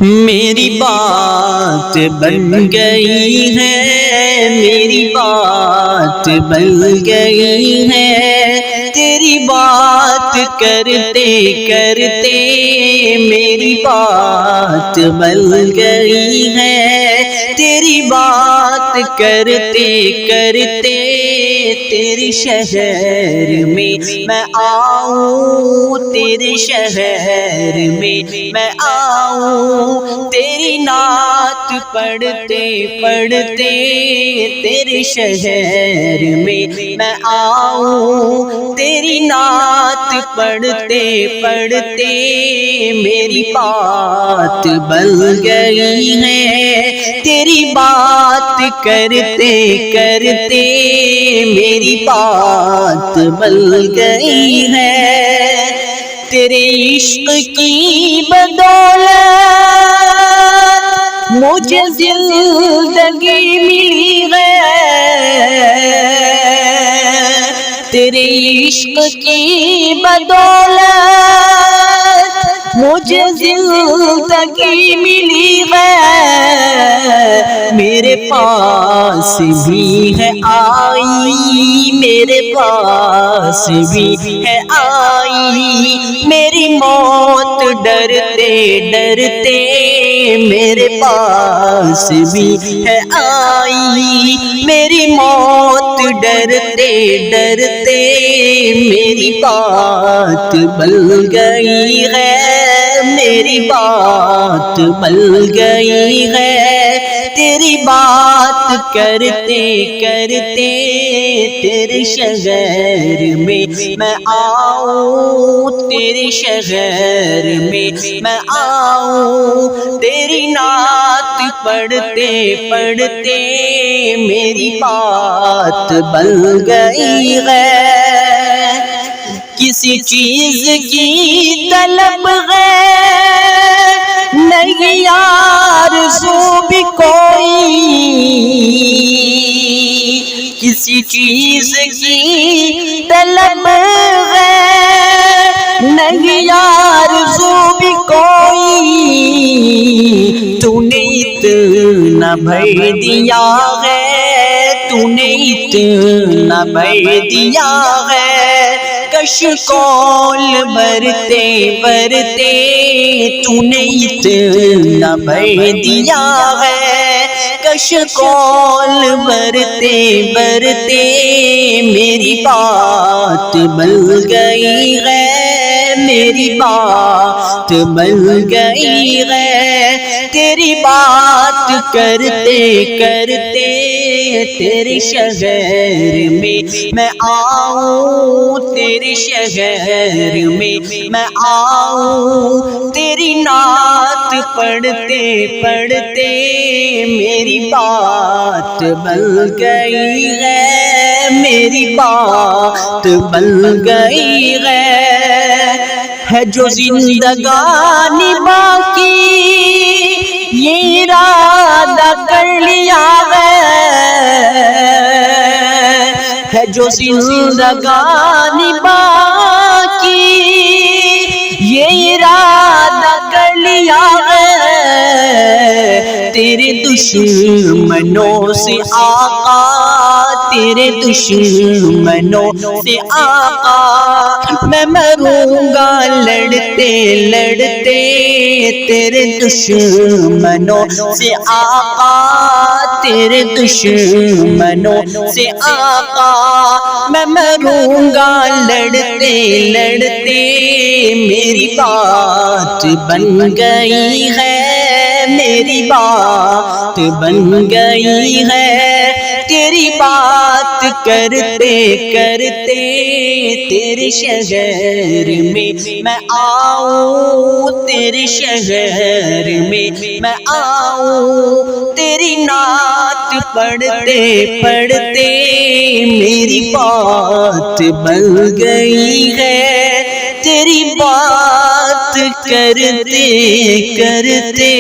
میری بات بن گئی ہے، میری بات بن گئی ہے، تیری بات کرتے کرتے میری بات بن گئی ہے، تیری بات کرتے کرتے تیرے شہر میں میں آؤں، تیرے شہر میں آؤں، تیری نعت پڑھتے پڑھتے تیرے شہر میں آؤں، تیری نعت پڑھتے پڑھتے میری بات بن گئی ہے، تیری بات کرتے کرتے میری بات بن گئی ہے، تیرے عشق کی بدولت مجھے زندگی ملی ہے، تیرے عشق کی بدولت مجھے زندگی ملی ہے، میرے پاس بھی ہے آئی، میرے پاس بھی ہے آئی، میری موت ڈرتے ڈرتے میرے پاس بھی ہے آئی، میری موت ڈرتے ڈرتے میری بات بن گئی ہے، میری بات بن گئی ہے، تیری بات کرتے کرتے تیرے شہر میں آؤں، تیرے شہر میں آؤں، تیری نعت پڑھتے پڑھتے میری بات بن گئی ہے، کسی چیز کی طلب ہے نہیں آرزو بھی کوئی، کسی چیز کی طلب ہے نہیں آرزو بھی کوئی، تو نے اتنا بھر دیا ہے، تو نے اتنا بھر دیا ہے، کشکول برتے برتے تو نے اتنا بھر دیا ہے، کشکول برتے برتے میری بات بن گئی ہے، میری بات بن گئی ہے، تیری بات کرتے کرتے تیرے شہر میں آؤں، تیرے شہر میں آؤں، تیری نعت پڑھتے پڑھتے میری بات بن گئی ہے، میری بات بن گئی ہے جو زندگانی باقی یہ ارادہ کر لیا ہے جو زندگانی باقی یہ ارادہ کر لیا ہے، تیرے دشمنوں سے آقا، تیرے دشمنوں سے آقا میں مروں گا لڑتے لڑتے، تیرے دشمنوں سے آقا، تیرے دشمنوں سے آقا میں مروں گا لڑتے لڑتے، میری بات بن گئی ہے، میری بات بن گئی ہے، تیری بات کرتے کرتے تیرے شہر میں آؤں، تیرے شہر میں آؤں، تیری نعت پڑھتے پڑھتے میری بات بن گئی ہے، تیری بات کرتے کرتے